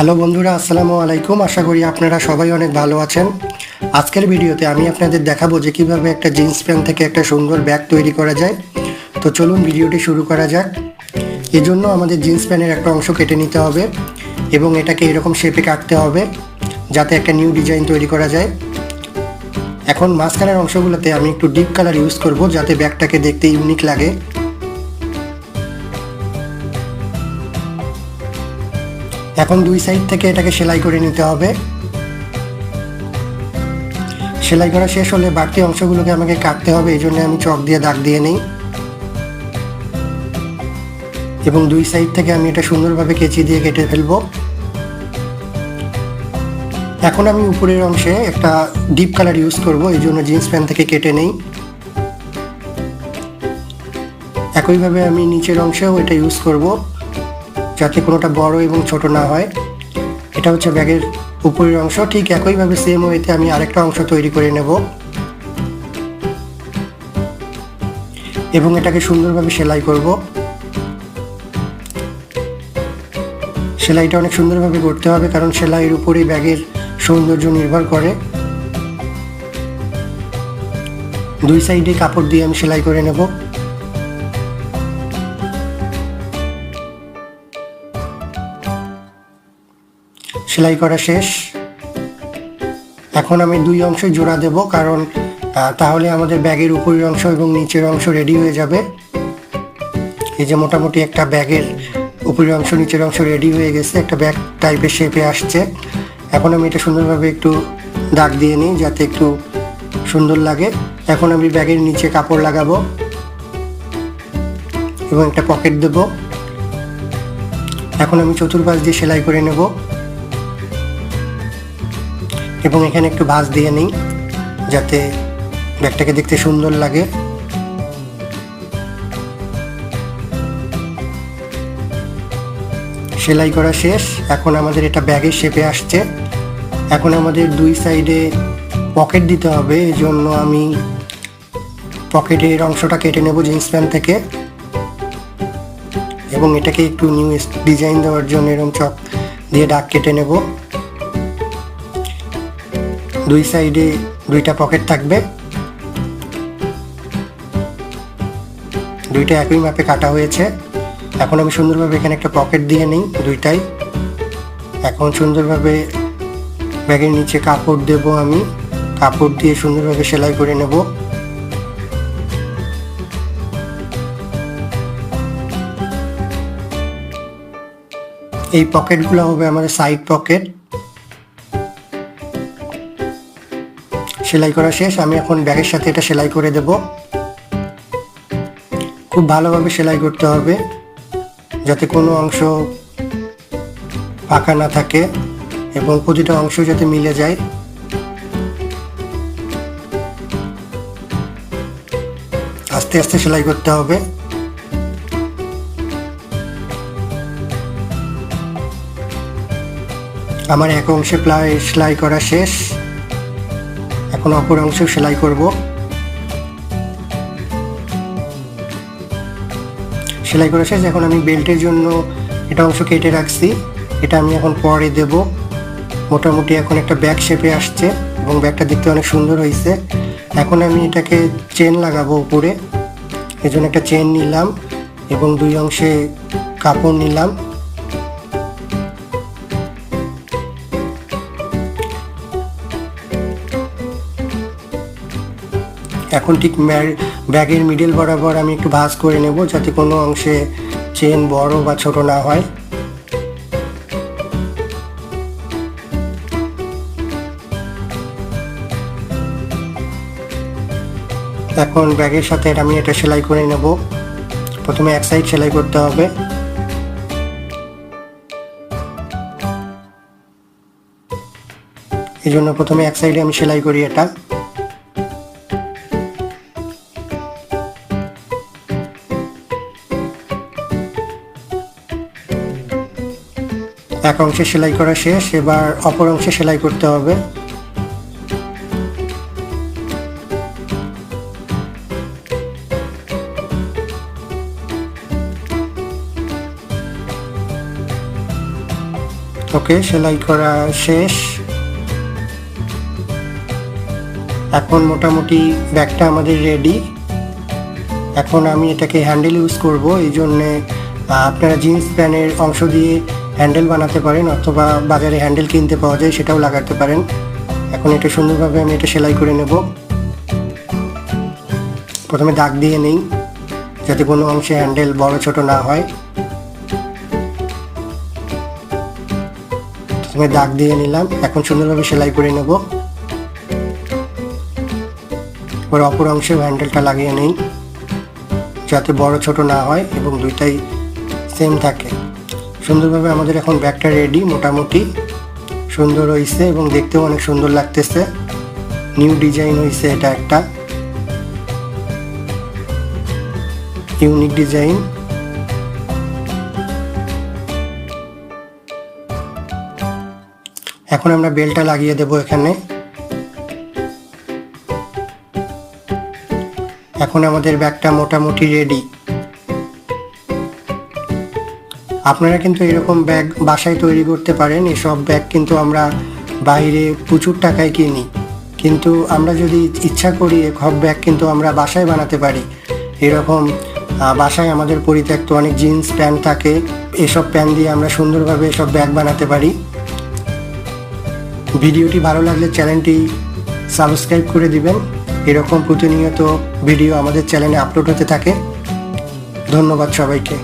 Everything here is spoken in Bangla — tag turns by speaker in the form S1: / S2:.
S1: হ্যালো বন্ধুরা, আসসালামু আলাইকুম। আশা করি আপনারা সবাই অনেক ভালো আছেন। আজকের ভিডিওতে আমি আপনাদের দেখাবো যে কিভাবে একটা জিন্স প্যান্ট থেকে একটা সুন্দর ব্যাগ তৈরি করা যায়। তো চলুন ভিডিওটি শুরু করা যাক। এজন্য আমাদের জিন্স প্যান্টের একটা অংশ কেটে নিতে হবে এবং এটাকে এরকম শেপে কাটতে হবে যাতে একটা নিউ ডিজাইন তৈরি করা যায়। এখন মাঝখানের অংশগুলোতে আমি একটু ডিপ কালার ইউজ করব যাতে ব্যাগটাকে দেখতে ইউনিক লাগে। এখন দুই সাইড থেকে এটাকে সেলাই করে নিতে হবে। সেলাই করা শেষ হলে বাড়তি অংশগুলোকে আমাকে কাটতে হবে, এই জন্য আমি চক দিয়ে দাগ দিয়ে নিই এবং দুই সাইড থেকে আমি এটা সুন্দরভাবে কেচি দিয়ে কেটে ফেলবো। এখন আমি উপরের অংশে একটা ডিপ কালার ইউজ করব, এই জন্য জিন্স প্যান্ট থেকে কেটে নেই। একইভাবে আমি নিচের অংশেও এটা ইউজ করব যাতে কোনোটা বড় এবং ছোট না হয়। এটা হচ্ছে ব্যাগের উপরের অংশ। ঠিক একইভাবে সেম ওয়েতে আমি আরেকটা অংশ তৈরি করে নেব এবং এটাকে সুন্দরভাবে সেলাই করব। সেলাইটা অনেক সুন্দরভাবে করতে হবে কারণ সেলাইয়ের উপরেই ব্যাগের সৌন্দর্য নির্ভর করে। দুই সাইডে কাপড় দিয়ে আমি সেলাই করে নেব। সেলাই করা শেষ। এখন আমি দুই অংশ জোড়া দেব কারণ তাহলে আমাদের ব্যাগের উপরের অংশ এবং নিচের অংশ রেডি হয়ে যাবে। এই যে মোটামুটি একটা ব্যাগের উপরের অংশ নিচের অংশ রেডি হয়ে গেছে, একটা ব্যাগ টাইপের শেপে আসছে। এখন আমি এটা সুন্দরভাবে একটু দাগ দিয়ে নিই যাতে একটু সুন্দর লাগে। এখন আমি ব্যাগের নিচে কাপড় লাগাবো এবং একটা পকেট দেব। এখন আমি চতুর্পাশ দিয়ে সেলাই করে নেব এবং এখানে একটু ভাঁজ দিয়ে নিই যাতে ব্যাগটাকে দেখতে সুন্দর লাগে। সেলাই করা শেষ। এখন আমাদের এটা ব্যাগের শেপে আসছে। এখন আমাদের দুই সাইডে পকেট দিতে হবে, এই জন্য আমি পকেটের অংশটা কেটে নেব জিন্স প্যান্ট থেকে এবং এটাকে একটু নিউ ডিজাইন দেওয়ার জন্য এরকম চক দিয়ে দাগ কেটে নেব। দুই সাইডে দুইটা পকেট থাকবে, দুইটা একই মাপে কাটা হয়েছে। এখন আমি সুন্দরভাবে এখানে একটা পকেট দিয়ে নিই দুইটাই। এখন সুন্দরভাবে ব্যাগের নিচে কাপড় দেব, আমি কাপড় দিয়ে সুন্দরভাবে সেলাই করে নেব। এই পকেটগুলো হবে আমাদের সাইড পকেট। সেলাই করা শেষ। আমি এখন ব্যাগের সাথে এটা সেলাই করে দেব। খুব ভালোভাবে সেলাই করতে হবে যাতে কোনো অংশ ফাঁকা না থাকে এবং প্রতিটা অংশ যাতে মিলে যায়। আস্তে আস্তে সেলাই করতে হবে। আমার এক অংশে প্রায় সেলাই করা শেষ। এখন অপর অংশেও সেলাই করব। সেলাই করা শেষ। এখন আমি বেল্টের জন্য এটা অংশ কেটে রাখছি, এটা আমি এখন পরে দেব। মোটামুটি এখন একটা ব্যাগ শেপে আসছে এবং ব্যাগটা দেখতে অনেক সুন্দর হয়েছে। এখন আমি এটাকে চেন লাগাবো উপরে, এই জন্য একটা চেন নিলাম এবং দুই অংশে কাপড় নিলাম। এখন ঠিক ব্যাগের মিডল বরাবর আমি একটু ভাঁজ করে নেব যাতে কোনো অংশে চেন বড় বা ছোট না হয়। এখন ব্যাগের সাথে আমি এটা সেলাই করে নেব। প্রথমে এক সাইড সেলাই করতে হবে। এই জন্য প্রথমে এক সাইডে আমি সেলাই করি এটা। এক অংশে সেলাই করা শেষ, এবার অপর অংশে সেলাই করতে হবে। ওকে, সেলাই করা শেষ। এখন মোটামুটি ব্যাগটা আমাদের রেডি। এখন আমি এটাকে হ্যান্ডেল ইউজ করব, এই জন্যে আপনারা জিন্স প্যান্টের অংশ দিয়ে হ্যান্ডেল বানাতে পারেন, অথবা বাজারে হ্যান্ডেল কিনতে পাওয়া যায়, সেটাও লাগাতে পারেন। এখন এটা সুন্দরভাবে আমি এটা সেলাই করে নেব। প্রথমে দাগ দিয়ে নেই, যাতে কোনো অংশে হ্যান্ডেল বড় ছোট না হয়। প্রথমে দাগ দিয়ে নিলাম, এখন সুন্দরভাবে সেলাই করে নেব। ওর অপর অংশেও হ্যান্ডেলটা লাগিয়ে নেই, যাতে বড় ছোট না হয় এবং দুইটাই সেম থাকে। সুন্দরভাবে আমাদের এখন ব্যাগটা রেডি, মোটামুটি সুন্দর হয়েছে এবং দেখতেও অনেক সুন্দর লাগতেছে। নিউ ডিজাইন হয়েছে, এটা একটা ইউনিক ডিজাইন। এখন আমরা বেলটা লাগিয়ে দেব এখানে। এখন আমাদের ব্যাগটা মোটামুটি রেডি। আপনারা কিন্তু এরকম ব্যাগ বাসায় তৈরি করতে পারেন। এসব ব্যাগ কিন্তু আমরা বাইরে প্রচুর টাকায় কিনি, কিন্তু আমরা যদি ইচ্ছা করি এসব ব্যাগ কিন্তু আমরা বাসায় বানাতে পারি। এরকম বাসায় আমাদের পরিত্যক্ত অনেক জিন্স প্যান্ট থাকে, এসব প্যান্ট দিয়ে আমরা সুন্দরভাবে এসব ব্যাগ বানাতে পারি। ভিডিওটি ভালো লাগলে চ্যানেলটি সাবস্ক্রাইব করে দিবেন। এরকম প্রতিনিয়ত ভিডিও আমাদের চ্যানেলে আপলোড হতে থাকে। ধন্যবাদ সবাইকে।